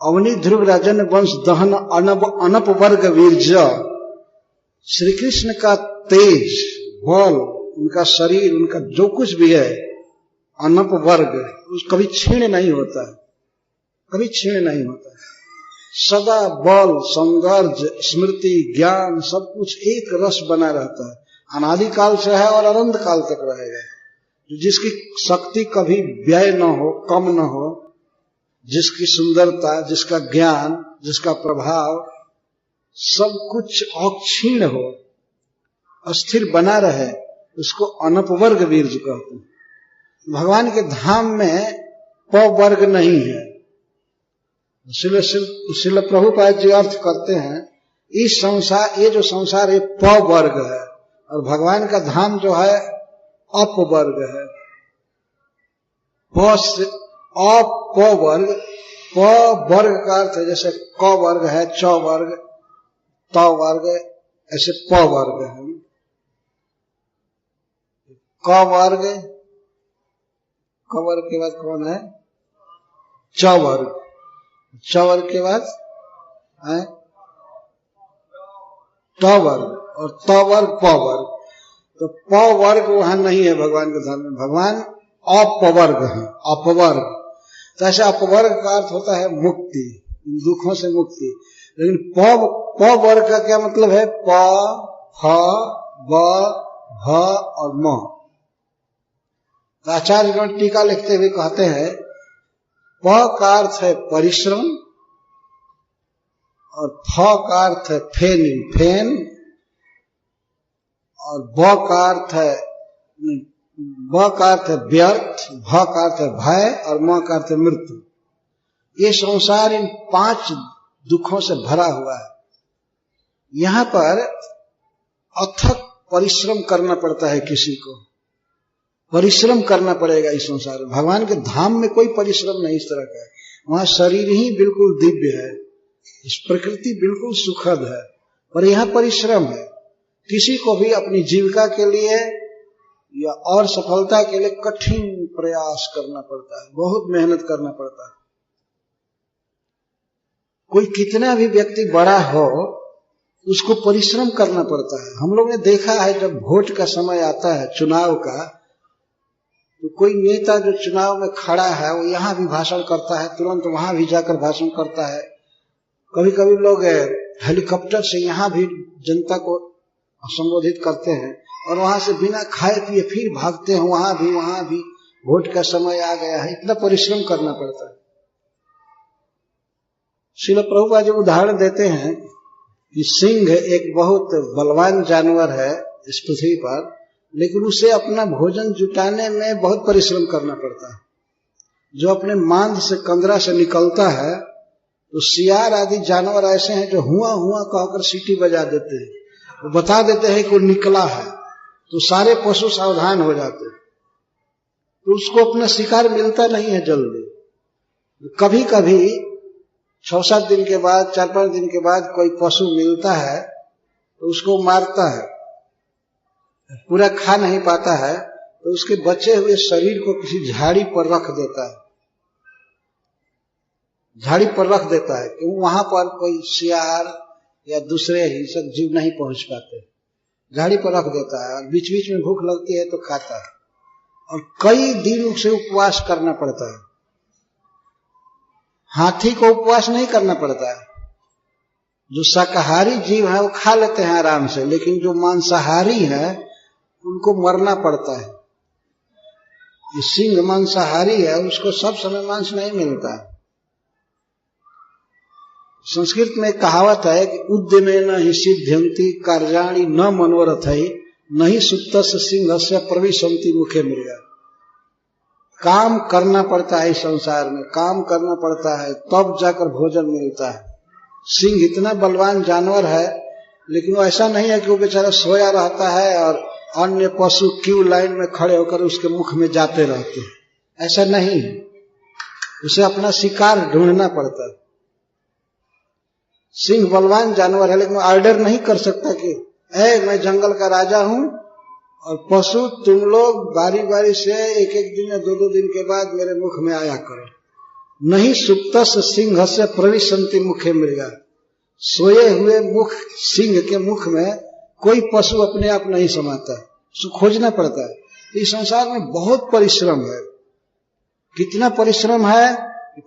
अवनी ध्रुव राजन वंश दहन अनप वर्ग वीर्ज। श्री कृष्ण का तेज, बल, उनका शरीर, उनका जो कुछ भी है अनप वर्ग, कभी क्षीण नहीं होता है, कभी क्षीण नहीं होता है। सदा बल, सौंदर्य, स्मृति, ज्ञान सब कुछ एक रस बना रहता है, अनादिकाल से है और अनंत काल तक रहेगा। जिसकी शक्ति कभी व्यय न हो, कम न हो, जिसकी सुंदरता, जिसका ज्ञान, जिसका प्रभाव सब कुछ अक्षीण हो, अस्थिर बना रहे, उसको अनपवर्ग वीर्ज कहते हैं। भगवान के धाम में प वर्ग नहीं है। इसलिए प्रभुपाद जी अर्थ करते हैं, इस संसार, ये जो संसार है प वर्ग है और भगवान का धाम जो है अप वर्ग है। अप वर्ग, प वर्ग का अर्थ है जैसे क वर्ग है, च वर्ग, त वर्ग, ऐसे प वर्ग है। क वर्ग, क वर्ग के बाद कौन है? च वर्ग, च वर्ग के बाद है ट वर्ग और त वर्ग प वर्ग। तो प वर्ग वहां नहीं है भगवान के धाम में, भगवान अपवर्ग है, अपवर्ग। तो ऐसे अपवर्ग का अर्थ होता है मुक्ति, दुखों से मुक्ति। लेकिन प वर्ग का क्या मतलब है? प, फ, ब, भ और म। तो आचार्य टीका लिखते हुए कहते हैं, प का अर्थ है परिश्रम और फ का अर्थ है फेन, फेन, और ब का अर्थ है व्यर्थ, भ का अर्थ है भय और म का अर्थ है मृत्यु। ये संसार इन 5 दुखों से भरा हुआ है। यहां पर अथक परिश्रम करना पड़ता है, किसी को परिश्रम करना पड़ेगा इस संसार में। भगवान के धाम में कोई परिश्रम नहीं इस तरह का है। वहां शरीर ही बिल्कुल दिव्य है, इस प्रकृति बिल्कुल सुखद है, पर यहां परिश्रम है। किसी को भी अपनी जीविका के लिए या और सफलता के लिए कठिन प्रयास करना पड़ता है, बहुत मेहनत करना पड़ता है। कोई कितना भी व्यक्ति बड़ा हो, उसको परिश्रम करना पड़ता है। हम लोग ने देखा है, जब वोट का समय आता है चुनाव का, तो कोई नेता जो चुनाव में खड़ा है वो यहाँ भी भाषण करता है, तुरंत वहां भी जाकर भाषण करता है। कभी कभी लोग हेलीकॉप्टर से यहाँ भी जनता को संबोधित करते हैं और वहां से बिना खाए पिए फिर भागते हैं, वहां भी वोट का समय आ गया है। इतना परिश्रम करना पड़ता है। श्रील प्रभुपाद जी उदाहरण देते हैं कि सिंह एक बहुत बलवान जानवर है इस पृथ्वी पर, लेकिन उसे अपना भोजन जुटाने में बहुत परिश्रम करना पड़ता है। जो अपने मांद से, कंदरा से निकलता है, तो सियार आदि जानवर ऐसे हैं जो हुआ हुआ कहकर सीटी बजा देते हैं, वो बता देते हैं कि वो निकला है, तो सारे पशु सावधान हो जाते हैं। तो उसको अपना शिकार मिलता नहीं है जल्दी। कभी कभी 6-7 दिन के बाद, 4-5 दिन के बाद कोई पशु मिलता है तो उसको मारता है, पूरा खा नहीं पाता है, तो उसके बचे हुए शरीर को किसी झाड़ी पर रख देता है, झाड़ी पर रख देता है, क्योंकि वहां पर कोई सियार या दूसरे हिंसक जीव नहीं पहुंच पाते। झाड़ी पर रख देता है और बीच बीच में भूख लगती है तो खाता है, और कई दिन उसे उपवास करना पड़ता है। हाथी को उपवास नहीं करना पड़ता है। जो शाकाहारी जीव है वो खा लेते हैं आराम से, लेकिन जो मांसाहारी है उनको मरना पड़ता है। ये सिंह मांसाहारी है, उसको सब समय मांस नहीं मिलता है। संस्कृत में कहावत है कि उद्यमेन हि सिद्ध्यन्ति कार्याणि न मनोरथै न हि सुप्तस्य सिंहस्य प्रविशन्ति मुखे मृगा। काम करना पड़ता है इस संसार में, काम करना पड़ता है, तब जाकर भोजन मिलता है। सिंह इतना बलवान जानवर है, लेकिन वो ऐसा नहीं है कि वो बेचारा सोया रहता है और अन्य पशु क्यू लाइन में खड़े होकर उसके मुख में जाते रहते हैं, ऐसा नहीं है। उसे अपना शिकार ढूंढना पड़ता है। सिंह बलवान जानवर है, लेकिन ऑर्डर नहीं कर सकता कि मैं जंगल का राजा हूं और पशु तुम लोग बारी बारी से 1-1 दिन या 2-2 दिन के बाद मेरे मुख में आया करो। नहीं सुप्तस सिंह से प्रविशन्ति मुखे मृगा। सोए हुए मुख सिंह के मुख में कोई पशु अपने आप नहीं समाता, उसको खोजना पड़ता है। इस संसार में बहुत परिश्रम है। कितना परिश्रम है?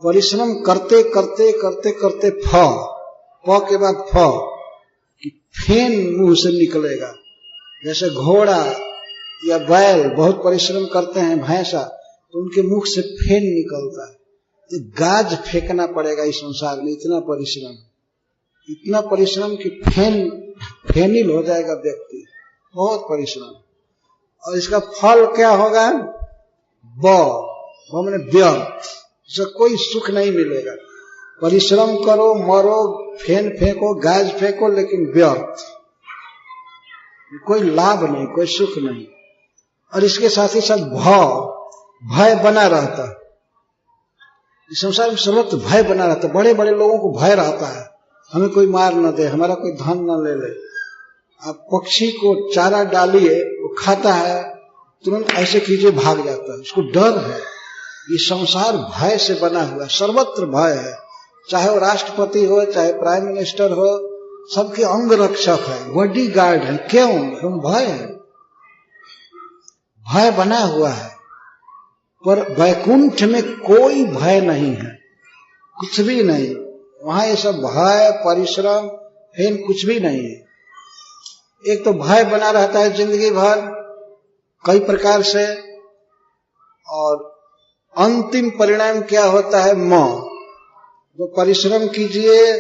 परिश्रम करते करते करते करते प के बाद फ कि फेन मुंह से निकलेगा। जैसे घोड़ा या बैल बहुत परिश्रम करते हैं, भैंसा, तो उनके मुख से फेन निकलता है। तो गाज फेंकना पड़ेगा इस संसार में, इतना परिश्रम कि फेनिल हो जाएगा व्यक्ति। बहुत परिश्रम। और इसका फल क्या होगा? मैंने व्यर्थ, इसका कोई सुख नहीं मिलेगा। परिश्रम करो, मरो, फेन फेंको, गाज फेंको, लेकिन व्यर्थ, कोई लाभ नहीं, कोई सुख नहीं। और इसके साथ ही साथ भय बना रहता है। इस संसार में सर्वत्र भय बना रहता है। बड़े बड़े लोगों को भय रहता है, हमें कोई मार न दे, हमारा कोई धन न ले ले। आप पक्षी को चारा डालिए, वो खाता है, तुरंत ऐसे कीजिए भाग जाता है, उसको डर है। ये संसार भय से बना हुआ है, सर्वत्र भय है। चाहे वो राष्ट्रपति हो, चाहे प्राइम मिनिस्टर हो, सबके अंग रक्षक है, बॉडी गार्ड है। क्यों? हम भय है, भय बना हुआ है। पर वैकुंठ में कोई भय नहीं है, कुछ भी नहीं। वहां ये सब भय, परिश्रम, फेन कुछ भी नहीं है। एक तो भय बना रहता है जिंदगी भर कई प्रकार से, और अंतिम परिणाम क्या होता है? तो परिश्रम कीजिए,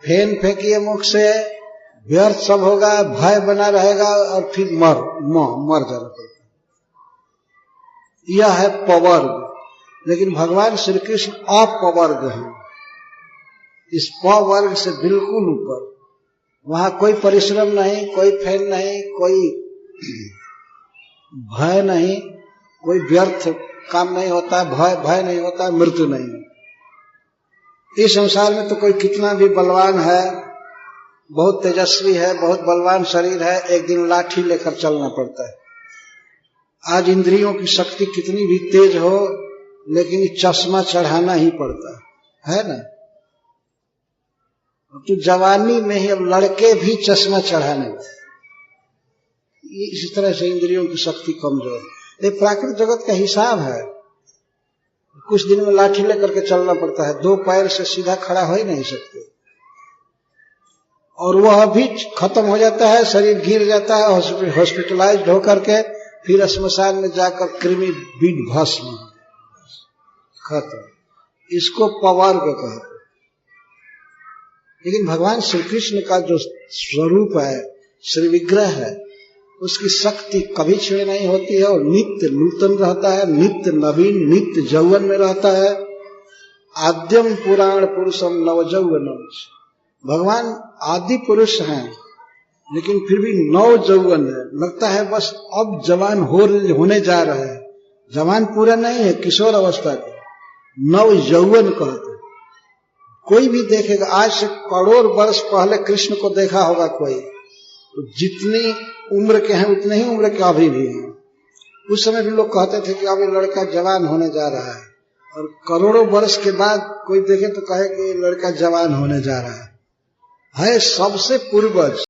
फेन फेंकिए मुख से, व्यर्थ सब होगा, भय बना रहेगा, और फिर मर जाना पड़ता है। यह है पवर्ग। लेकिन भगवान श्री कृष्ण अपवर्ग है, इस पवर्ग से बिल्कुल ऊपर। वहां कोई परिश्रम नहीं, कोई फेन नहीं, कोई भय नहीं, कोई व्यर्थ काम नहीं होता, भय नहीं होता, मृत्यु नहीं। इस संसार में तो कोई कितना भी बलवान है, बहुत तेजस्वी है, बहुत बलवान शरीर है, एक दिन लाठी लेकर चलना पड़ता है। आज इंद्रियों की शक्ति कितनी भी तेज हो, लेकिन चश्मा चढ़ाना ही पड़ता है ना। तो जवानी में ही अब लड़के भी चश्मा चढ़ाने, इसी तरह से इंद्रियों की शक्ति कमजोर। ये प्राकृतिक जगत का हिसाब है। कुछ दिन में लाठी लेकर के चलना पड़ता है, दो पैर से सीधा खड़ा हो ही नहीं सकते। और वह भी खत्म हो जाता है, शरीर गिर जाता है, हॉस्पिटलाइज्ड होकर के फिर श्मशान में जाकर कृमि बीट भस्म खत्म। इसको पवर्ग कहते। लेकिन भगवान श्री कृष्ण का जो स्वरूप है, श्री विग्रह है, उसकी शक्ति कभी क्षीण नहीं होती है, और नित्य नूतन रहता है, नित्य नवीन, नित्य यौवन में रहता है। आद्यम पुराण पुरुषम नवजौवनम। भगवान आदि पुरुष हैं, लेकिन फिर भी नव यौवन है। लगता है बस अब जवान होने जा रहे हैं। जवान पूरा नहीं है, किशोर अवस्था के, नव यौवन कहते। कोई भी देखेगा, आज से करोड़ वर्ष पहले कृष्ण को देखा होगा कोई, तो जितनी उम्र के हैं उतने ही उम्र के अभी भी हैं। उस समय भी लोग कहते थे कि अब ये लड़का जवान होने जा रहा है, और करोड़ों वर्ष के बाद कोई देखे तो कहे कि ये लड़का जवान होने जा रहा है सबसे पूर्वज।